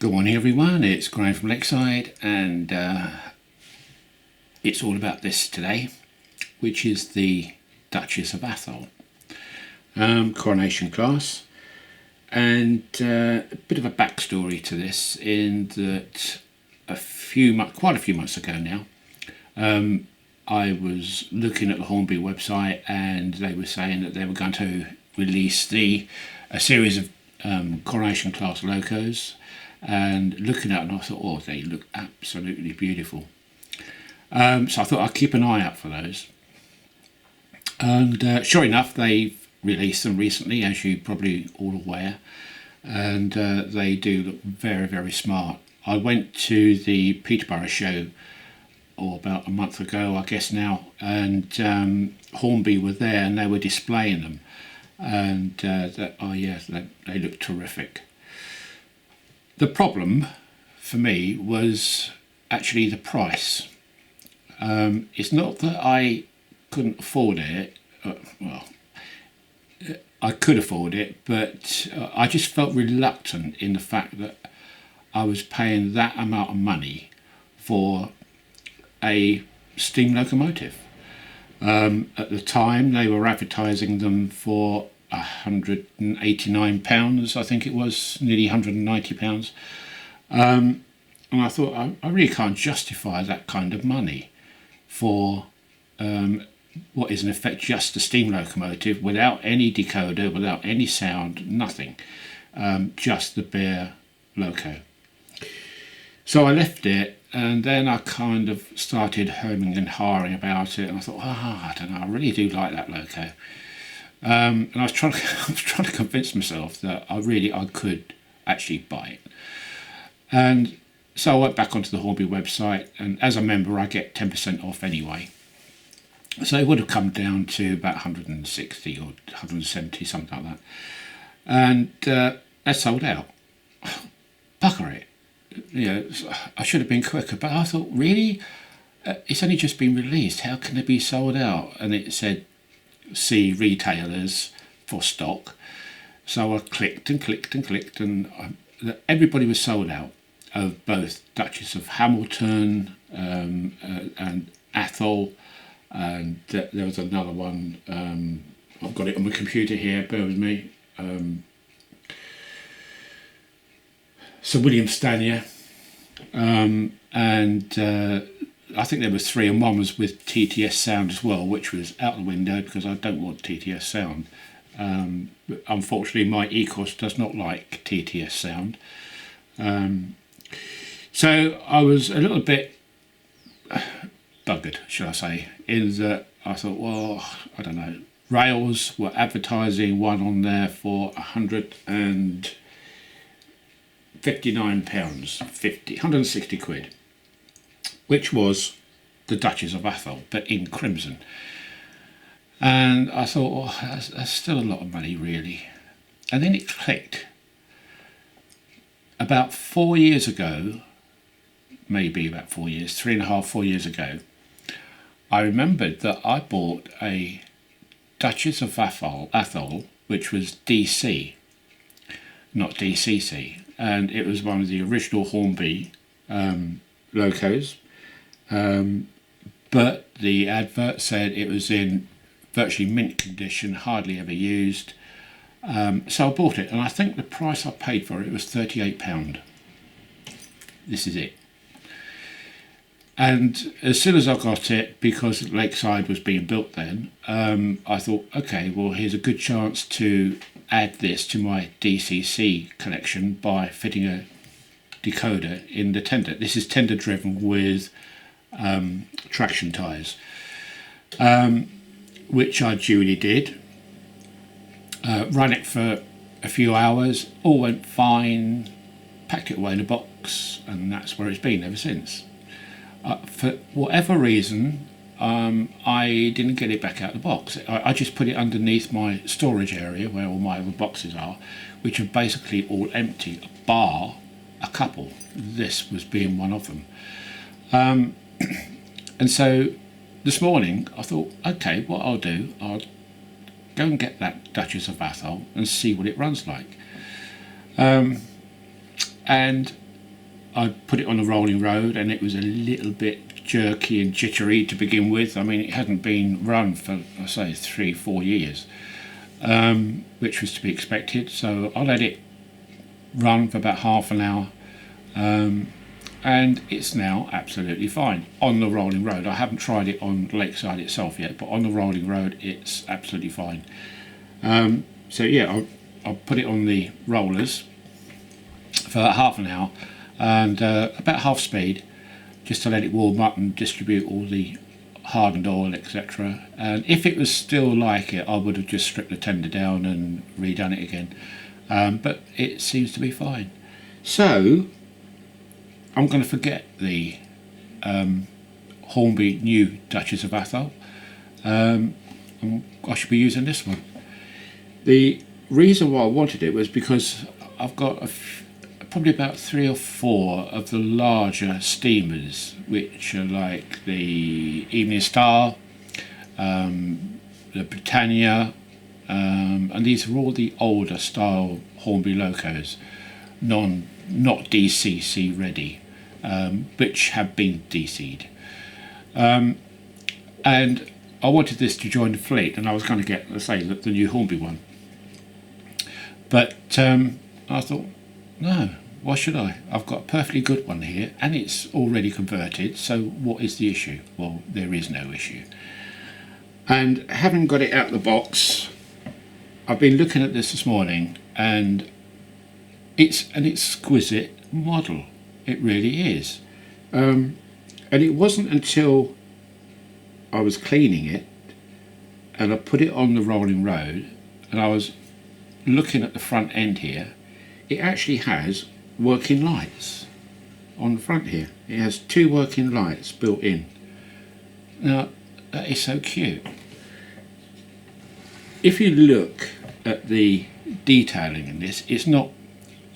Good morning everyone, it's Graham from Lakeside and it's all about this today, which is the Duchess of Atholl coronation class, and a bit of a backstory to this in that quite a few months ago now, I was looking at the Hornby website and they were saying that they were going to release a series of coronation class locos, and looking at them I thought, oh, they look absolutely beautiful. So I thought I'd keep an eye out for those, and sure enough they've released them recently, as you probably all aware, and they do look very, very smart. I went to the Peterborough show about a month ago, I guess now, and Hornby were there and they were displaying them, and they look terrific. The problem for me was actually the price. It's not that I couldn't afford it, I could afford it, but I just felt reluctant in the fact that I was paying that amount of money for a steam locomotive. At the time they were advertising them for £189, I think it was, nearly £190. And I thought, I really can't justify that kind of money for what is in effect just a steam locomotive without any decoder, without any sound, nothing, just the bare loco. So I left it, and then I kind of started hemming and hawing about it, and I thought, I don't know, I really do like that loco. And I was trying to convince myself that I could actually buy it. And so I went back onto the Hornby website, and as a member I get 10% off anyway. So it would have come down to about 160 or 170, something like that. And that sold out. Bugger it. You know, I should have been quicker, but I thought, really? It's only just been released, how can it be sold out? And it said, see retailers for stock. So I clicked and clicked and clicked, and everybody was sold out of both Duchess of Hamilton and Atholl, and there was another one, I've got it on my computer here, bear with me, Sir William Stanier, and I think there was three, and one was with TTS sound as well, which was out the window because I don't want TTS sound. Unfortunately, my e-course does not like TTS sound. So I was a little bit buggered, should I say, in that I thought, well, I don't know. Rails were advertising one on there for £159, 160 quid, which was the Duchess of Atholl, but in crimson. And I thought, well, that's still a lot of money, really. And then it clicked. About 4 years ago, maybe about 4 years, 3.5, 4 years ago, I remembered that I bought a Duchess of Atholl, which was DC, not DCC, and it was one of the original Hornby locos, but the advert said it was in virtually mint condition, hardly ever used. So I bought it, and I think the price I paid for it was £38. This is it. And as soon as I got it, because Lakeside was being built then, I thought, okay, well, here's a good chance to add this to my DCC collection by fitting a decoder in the tender. This is tender driven with traction tyres, which I duly did. Ran it for a few hours, all went fine, packed it away in a box, and that's where it's been ever since. For whatever reason, I didn't get it back out of the box. I just put it underneath my storage area where all my other boxes are, which are basically all empty, bar a couple. This was being one of them. And so this morning I thought, okay, what I'll do, I'll go and get that Duchess of Atholl and see what it runs like. And I put it on the rolling road and it was a little bit jerky and jittery to begin with. I mean, it hadn't been run for, I say, 3-4 years, which was to be expected. So I let it run for about half an hour, and it's now absolutely fine on the rolling road. I haven't tried it on Lakeside itself yet, but on the rolling road it's absolutely fine. So yeah, I'll put it on the rollers for half an hour and about half speed, just to let it warm up and distribute all the hardened oil, etc. And if it was still like it, I would have just stripped the tender down and redone it again, but it seems to be fine. So I'm going to forget the Hornby new Duchess of Atholl. I should be using this one. The reason why I wanted it was because I've got probably about 3 or 4 of the larger steamers, which are like the Evening Star, the Britannia, and these are all the older style Hornby locos, not DCC ready, which have been DC'd. And I wanted this to join the fleet, and I was going to get, let's say, the new Hornby one. But I thought, no, why should I? I've got a perfectly good one here, and it's already converted, so what is the issue? Well, there is no issue. And having got it out of the box, I've been looking at this morning, and it's an exquisite model. It really is. And it wasn't until I was cleaning it and I put it on the rolling road and I was looking at the front end here, it actually has working lights on the front here. It has 2 working lights built in. Now, that is so cute. If you look at the detailing in this, it's not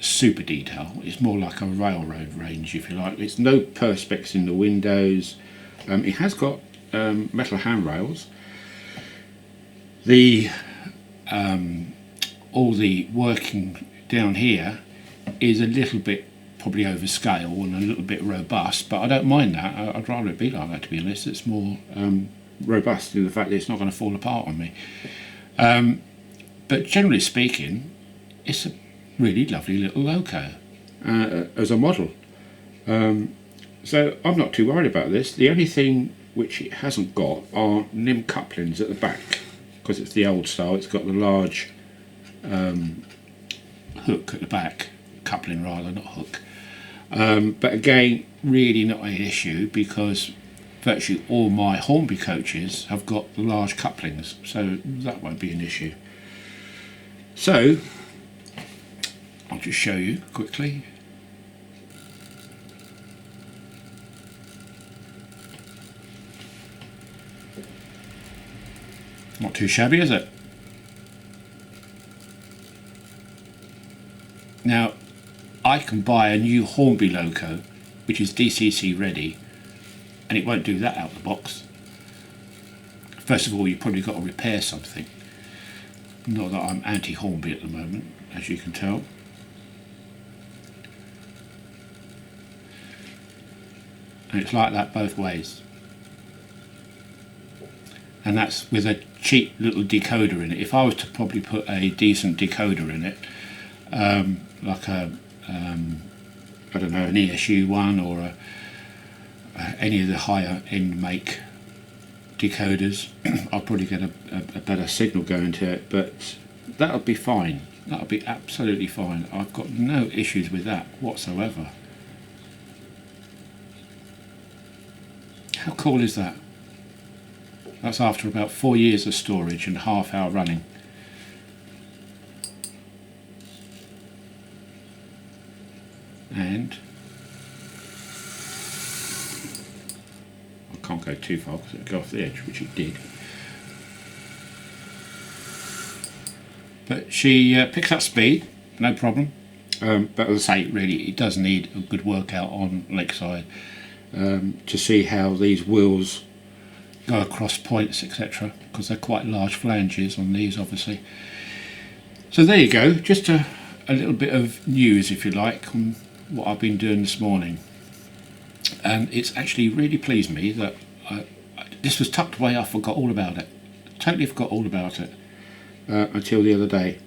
super detail, it's more like a railroad range, if you like. It's no perspex in the windows. It has got metal handrails. The all the working down here is a little bit probably overscale and a little bit robust, but I don't mind that. I'd rather it be like that, to be honest. It's more robust in the fact that it's not going to fall apart on me. But generally speaking, it's a really lovely little loco as a model. So I'm not too worried about this. The only thing which it hasn't got are NIM couplings at the back, because it's the old style. It's got the large hook at the back, coupling rather, not hook. But again, really not an issue, because virtually all my Hornby coaches have got the large couplings, so that won't be an issue. So I'll just show you quickly. Not too shabby, is it? Now, I can buy a new Hornby loco, which is DCC ready, and it won't do that out of the box. First of all, you've probably got to repair something. Not that I'm anti-Hornby at the moment, as you can tell. And it's like that both ways. And that's with a cheap little decoder in it. If I was to probably put a decent decoder in it, like a, I don't know, an ESU one or any of the higher end make decoders, I'll probably get a better signal going to it, but that'll be fine. That'll be absolutely fine. I've got no issues with that whatsoever. How cool is that? That's after about 4 years of storage and half hour running. And I can't go too far because it'll go off the edge, which it did. But she picks up speed, no problem. But as I say, really, it does need a good workout on Lakeside to see how these wheels go across points, etc., because they're quite large flanges on these, obviously. So there you go, just a little bit of news, if you like, on what I've been doing this morning, and it's actually really pleased me that this was tucked away. I forgot all about it, totally forgot all about it until the other day.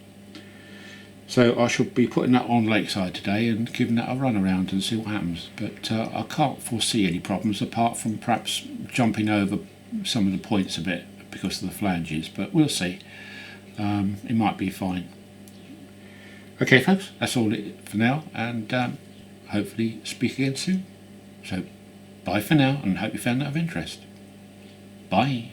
So I shall be putting that on Lakeside today and giving that a run around and see what happens. But I can't foresee any problems apart from perhaps jumping over some of the points a bit because of the flanges, but we'll see. It might be fine. Okay folks, that's all for now, and hopefully speak again soon. So bye for now, and hope you found that of interest. Bye.